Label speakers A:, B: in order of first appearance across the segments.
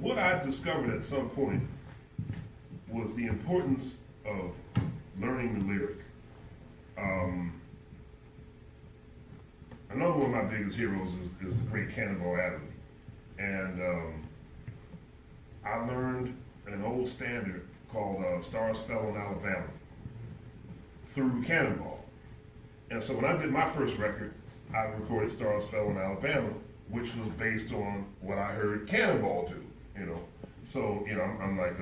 A: what I discovered at some point was the importance of learning the lyric. Another one of my biggest heroes is the great Cannonball Adderley. And I learned an old standard called Stars Fell in Alabama through Cannonball. And so when I did my first record, I recorded Stars Fell in Alabama, which was based on what I heard Cannonball do, you know. So, you know, I'm like,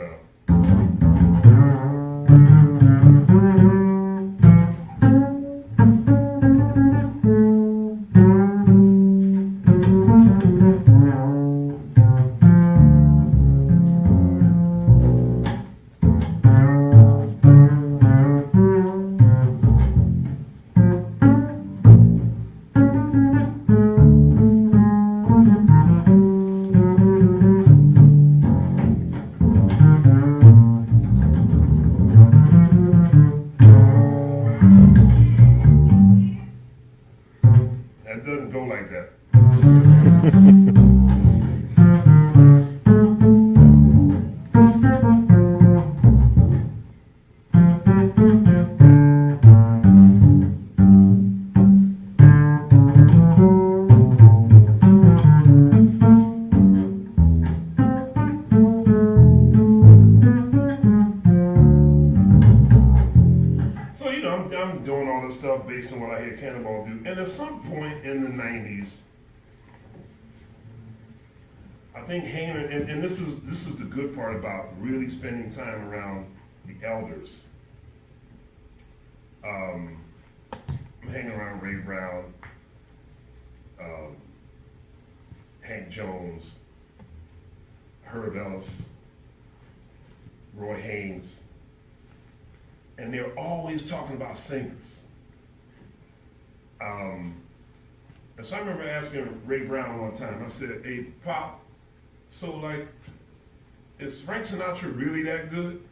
A: that doesn't go like that. So, you know, I'm doing all this stuff based on what I hear Cannonball do. And at some point in the 90s, I think hanging, and this is the good part about really spending time around the elders. I'm hanging around Ray Brown, Hank Jones, Herb Ellis, Roy Haynes, and they're always talking about singers. And so I remember asking Ray Brown one time, I said, hey, Pop, so like, is Frank Sinatra really that good?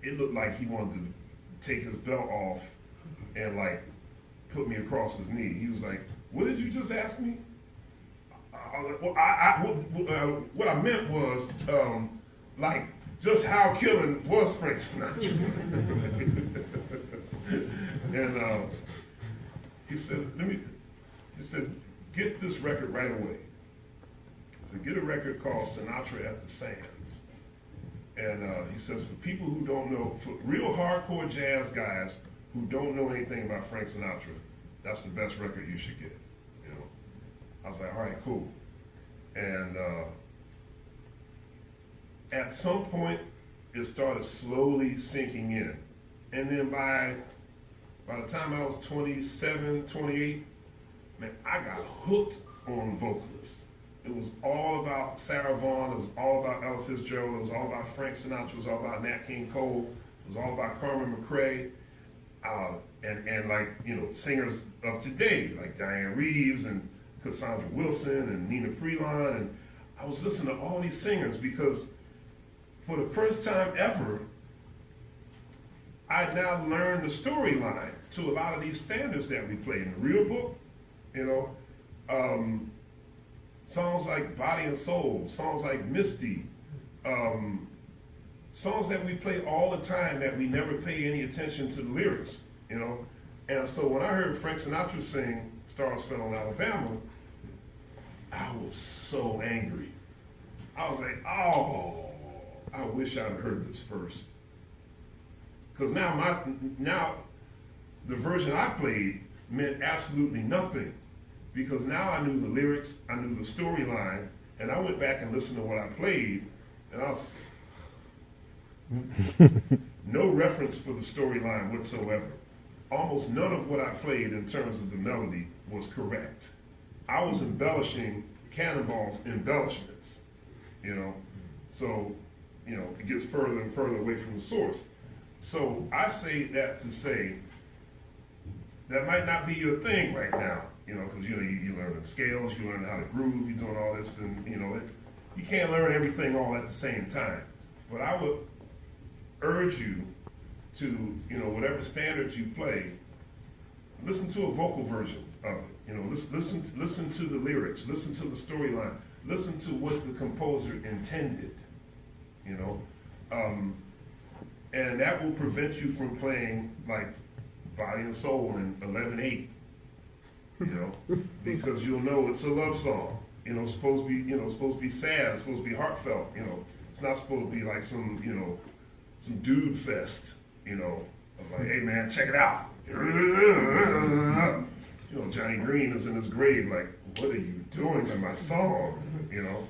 A: It looked like he wanted to take his belt off and like put me across his knee. He was like, what did you just ask me? What I meant was, like, just how killing was Frank Sinatra. And he said, get this record right away. He said, get a record called Sinatra at the Sands. And he says, for people who don't know, for real hardcore jazz guys who don't know anything about Frank Sinatra, that's the best record you should get. You know, I was like, all right, cool. And at some point, it started slowly sinking in. And then by the time I was 27, 28, man, I got hooked on vocalists. It was all about Sarah Vaughan, it was all about Ella Fitzgerald, it was all about Frank Sinatra, it was all about Nat King Cole, it was all about Carmen McRae, and like, you know, singers of today, like Diane Reeves and Cassandra Wilson and Nina Freelon, and I was listening to all these singers because for the first time ever, I now learned the storyline to a lot of these standards that we play in the real book, you know. Songs like Body and Soul, songs like Misty, songs that we play all the time that we never pay any attention to the lyrics, you know. And so when I heard Frank Sinatra sing Stars Fell in Alabama, I was so angry. I was like, oh, I wish I'd heard this first. Because now the version I played meant absolutely nothing. Because now I knew the lyrics, I knew the storyline, and I went back and listened to what I played, and I was no reference for the storyline whatsoever. Almost none of what I played in terms of the melody was correct. I was embellishing Cannonball's embellishments, you know? So, you know, it gets further and further away from the source. So I say that to say that might not be your thing right now, you know, because you know you learn the scales, you learn how to groove, you're doing all this, and you know you can't learn everything all at the same time. But I would urge you to, you know, whatever standards you play, listen to a vocal version of it. You know, listen to the lyrics, listen to the storyline. listen to what the composer intended, you know, and that will prevent you from playing like Body and Soul in 11/8, you know, because you'll know it's a love song, you know, supposed to be, you know, supposed to be sad, it's supposed to be heartfelt, you know, it's not supposed to be like some, you know, some dude fest, you know, of like, hey man, check it out. You know, Johnny Green is in his grave like, what are you doing to my song, you know?